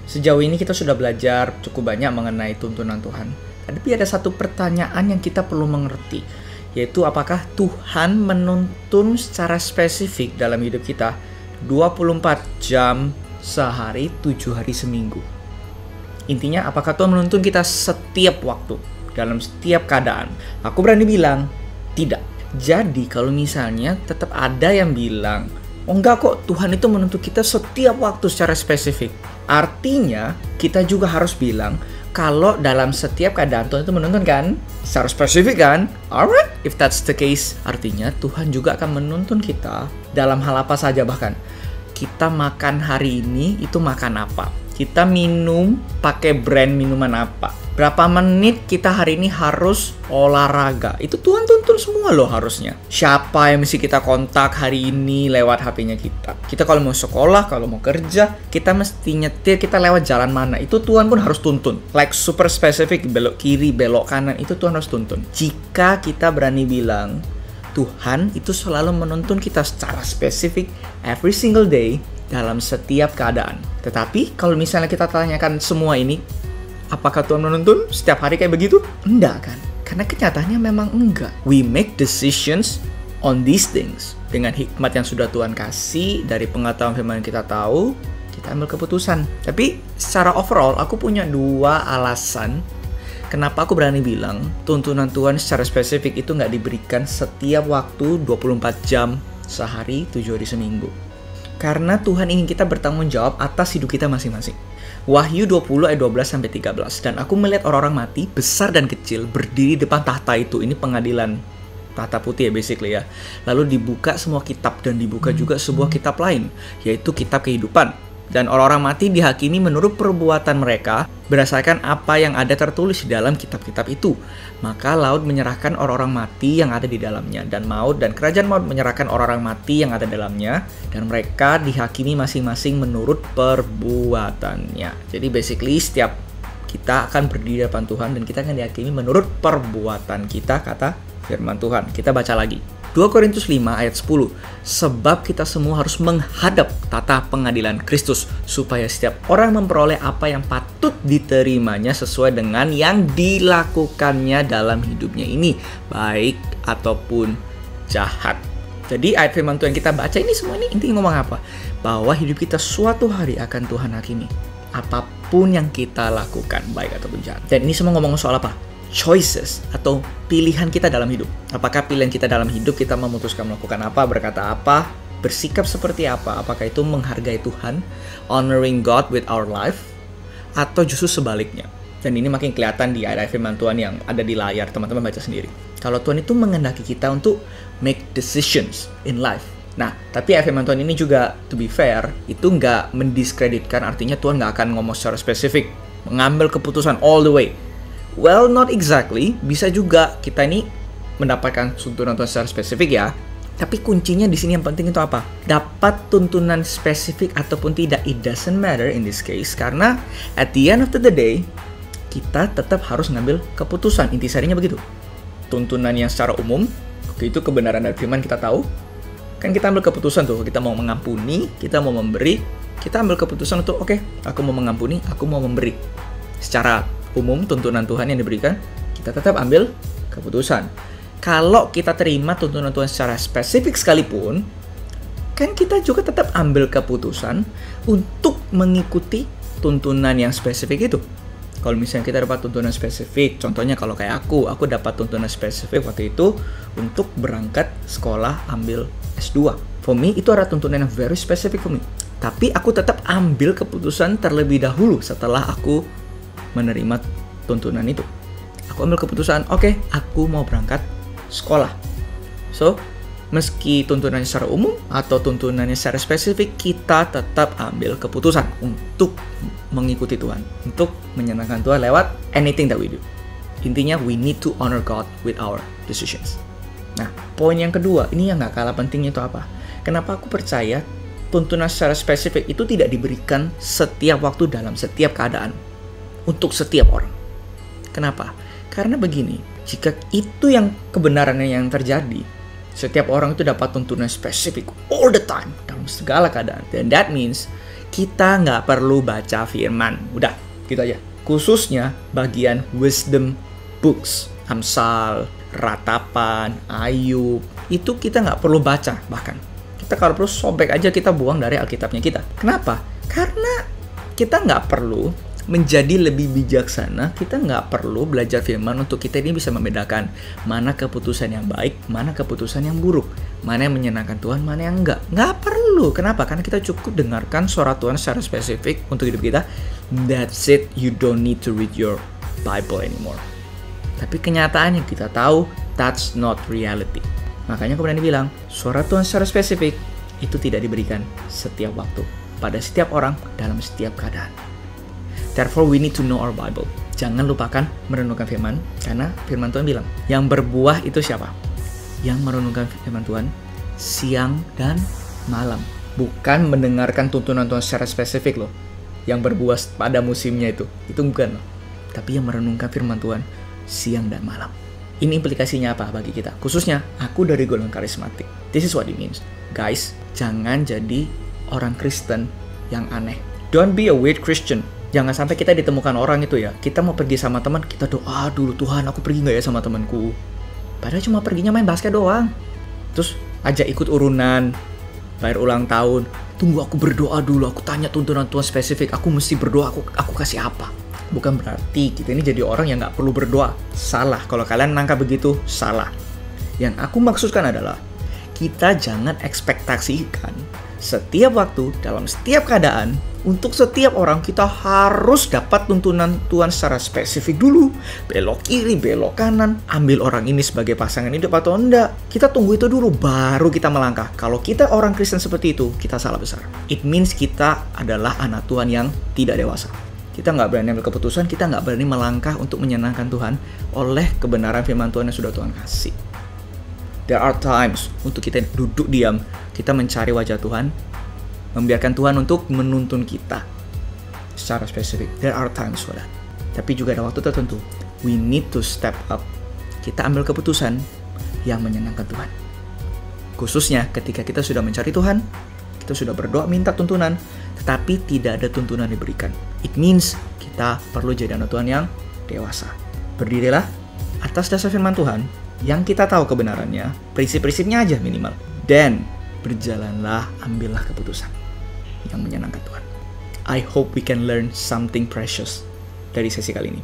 Sejauh ini kita sudah belajar cukup banyak mengenai tuntunan Tuhan. Tapi ada satu pertanyaan yang kita perlu mengerti, yaitu apakah Tuhan menuntun secara spesifik dalam hidup kita 24 jam sehari, 7 hari seminggu. Intinya, apakah Tuhan menuntun kita setiap waktu, dalam setiap keadaan? Aku berani bilang, tidak. Jadi, kalau misalnya tetap ada yang bilang, oh enggak kok, Tuhan itu menuntut kita setiap waktu secara spesifik. Artinya, kita juga harus bilang, kalau dalam setiap keadaan Tuhan itu menuntun kan? Secara spesifik kan? Alright, if that's the case, artinya Tuhan juga akan menuntun kita dalam hal apa saja bahkan. Kita makan hari ini, itu makan apa? Kita minum pakai brand minuman apa? Berapa menit kita hari ini harus olahraga? Itu Tuhan tuntun semua loh harusnya. Siapa yang mesti kita kontak hari ini lewat HP-nya kita? Kita kalau mau sekolah, kalau mau kerja, kita mesti nyetir, kita lewat jalan mana? Itu Tuhan pun harus tuntun. Like super spesifik, belok kiri, belok kanan, itu Tuhan harus tuntun. Jika kita berani bilang, Tuhan itu selalu menuntun kita secara spesifik every single day dalam setiap keadaan. Tetapi kalau misalnya kita tanyakan semua ini, apakah Tuhan menuntun setiap hari kayak begitu? Enggak kan? Karena kenyataannya memang enggak. We make decisions on these things. Dengan hikmat yang sudah Tuhan kasih, dari pengetahuan firman yang kita tahu, kita ambil keputusan. Tapi secara overall, aku punya 2 alasan kenapa aku berani bilang tuntunan Tuhan secara spesifik itu nggak diberikan setiap waktu 24 jam sehari, 7 hari seminggu. Karena Tuhan ingin kita bertanggung jawab atas hidup kita masing-masing. Wahyu 20 ayat 12-13. Dan aku melihat orang-orang mati, besar dan kecil, berdiri depan tahta itu. Ini pengadilan tahta putih ya basically ya. Lalu dibuka semua kitab dan dibuka juga sebuah kitab lain, yaitu kitab kehidupan. Dan orang-orang mati dihakimi menurut perbuatan mereka berdasarkan apa yang ada tertulis di dalam kitab-kitab itu. Maka laut menyerahkan orang-orang mati yang ada di dalamnya, dan maut dan kerajaan maut menyerahkan orang-orang mati yang ada di dalamnya, dan mereka dihakimi masing-masing menurut perbuatannya. Jadi basically setiap kita akan berdiri di depan Tuhan dan kita akan dihakimi menurut perbuatan kita, kata firman Tuhan. Kita baca lagi. 2 Korintus 5 ayat 10. Sebab kita semua harus menghadap tata pengadilan Kristus, supaya setiap orang memperoleh apa yang patut diterimanya sesuai dengan yang dilakukannya dalam hidupnya ini, baik ataupun jahat. Jadi ayat firman Tuhan yang kita baca ini semua ini intinya ngomong apa? Bahwa hidup kita suatu hari akan Tuhan hakimi. Apapun yang kita lakukan, baik ataupun jahat. Dan ini semua ngomong soal apa? Choices atau pilihan kita dalam hidup. Apakah pilihan kita dalam hidup kita memutuskan melakukan apa, berkata apa, bersikap seperti apa? Apakah itu menghargai Tuhan, honoring God with our life, atau justru sebaliknya? Dan ini makin kelihatan di ayat firman Tuhan yang ada di layar, teman-teman baca sendiri. Kalau Tuhan itu menghendaki kita untuk make decisions in life. Nah, tapi ayat firman Tuhan ini juga, to be fair, itu nggak mendiskreditkan, artinya Tuhan nggak akan ngomong secara spesifik, mengambil keputusan all the way. Well, not exactly. Bisa juga kita ini mendapatkan tuntunan Tuhan secara spesifik ya. Tapi kuncinya di sini yang penting itu apa? Dapat tuntunan spesifik ataupun tidak, it doesn't matter in this case. Karena at the end of the day, kita tetap harus ngambil keputusan. Intisarinya begitu. Tuntunan yang secara umum, itu kebenaran dari firman kita tahu. Kan kita ambil keputusan tuh, kita mau mengampuni, kita mau memberi. Kita ambil keputusan untuk, oke, aku mau mengampuni, aku mau memberi. Secara umum tuntunan Tuhan yang diberikan, kita tetap ambil keputusan. Kalau kita terima tuntunan Tuhan secara spesifik sekalipun, kan kita juga tetap ambil keputusan untuk mengikuti tuntunan yang spesifik itu. Kalau misalnya kita dapat tuntunan spesifik, contohnya kalau kayak aku dapat tuntunan spesifik waktu itu untuk berangkat sekolah ambil S2. For me, itu ada tuntunan yang very specific for me. Tapi aku tetap ambil keputusan terlebih dahulu setelah aku menerima tuntunan itu. Aku ambil keputusan, oke, aku mau berangkat sekolah. So, meski tuntunannya secara umum atau tuntunannya secara spesifik, kita tetap ambil keputusan untuk mengikuti Tuhan, untuk menyenangkan Tuhan lewat anything that we do. Intinya, we need to honor God with our decisions. Nah, poin yang kedua, ini yang gak kalah pentingnya itu apa? Kenapa aku percaya tuntunan secara spesifik itu tidak diberikan setiap waktu dalam setiap keadaan? Untuk setiap orang. Kenapa? Karena begini, jika itu yang kebenarannya yang terjadi, setiap orang itu dapat tuntunan spesifik all the time, dalam segala keadaan. Dan that means, kita nggak perlu baca firman. Udah, gitu aja. Khususnya bagian wisdom books. Amsal, Ratapan, Ayub. Itu kita nggak perlu baca bahkan. Kita kalau perlu sobek aja, kita buang dari Alkitabnya kita. Kenapa? Karena kita nggak perlu menjadi lebih bijaksana, kita nggak perlu belajar firman untuk kita ini bisa membedakan mana keputusan yang baik, mana keputusan yang buruk, mana yang menyenangkan Tuhan, mana yang enggak. Nggak perlu. Kenapa? Karena kita cukup dengarkan suara Tuhan secara spesifik untuk hidup kita. That's it. You don't need to read your Bible anymore. Tapi kenyataannya kita tahu that's not reality. Makanya kemudian dibilang, suara Tuhan secara spesifik itu tidak diberikan setiap waktu, pada setiap orang, dalam setiap keadaan. Therefore, we need to know our Bible. Jangan lupakan merenungkan firman, karena firman Tuhan bilang, yang berbuah itu siapa? Yang merenungkan firman Tuhan siang dan malam. Bukan mendengarkan tuntunan Tuhan secara spesifik loh. Yang berbuah pada musimnya itu bukan loh. Tapi yang merenungkan firman Tuhan siang dan malam. Ini implikasinya apa bagi kita? Khususnya, aku dari golongan karismatik. This is what it means. Guys, jangan jadi orang Kristen yang aneh. Don't be a weird Christian. Jangan sampai kita ditemukan orang itu ya, kita mau pergi sama teman, kita doa dulu, Tuhan aku pergi gak ya sama temanku. Padahal cuma perginya main basket doang. Terus ajak ikut urunan, bayar ulang tahun. Tunggu aku berdoa dulu, aku tanya tuntunan Tuhan spesifik, aku mesti berdoa, aku kasih apa. Bukan berarti kita ini jadi orang yang gak perlu berdoa. Salah, kalau kalian nangkap begitu, salah. Yang aku maksudkan adalah, kita jangan ekspektasikan setiap waktu, dalam setiap keadaan, untuk setiap orang kita harus dapat tuntunan Tuhan secara spesifik dulu. Belok kiri, belok kanan, ambil orang ini sebagai pasangan hidup atau enggak. Kita tunggu itu dulu, baru kita melangkah. Kalau kita orang Kristen seperti itu, kita salah besar. It means kita adalah anak Tuhan yang tidak dewasa. Kita nggak berani ambil keputusan, kita nggak berani melangkah untuk menyenangkan Tuhan oleh kebenaran firman Tuhan yang sudah Tuhan kasih. There are times untuk kita duduk diam, kita mencari wajah Tuhan, membiarkan Tuhan untuk menuntun kita secara spesifik. There are times for that. Tapi juga ada waktu tertentu. We need to step up. Kita ambil keputusan yang menyenangkan Tuhan. Khususnya ketika kita sudah mencari Tuhan, kita sudah berdoa minta tuntunan, tetapi tidak ada tuntunan diberikan. It means kita perlu jadi anak Tuhan yang dewasa. Berdirilah atas dasar firman Tuhan yang kita tahu kebenarannya, prinsip-prinsipnya aja minimal. Dan berjalanlah, ambillah keputusan yang menyenangkan Tuhan. I hope we can learn something precious dari sesi kali ini.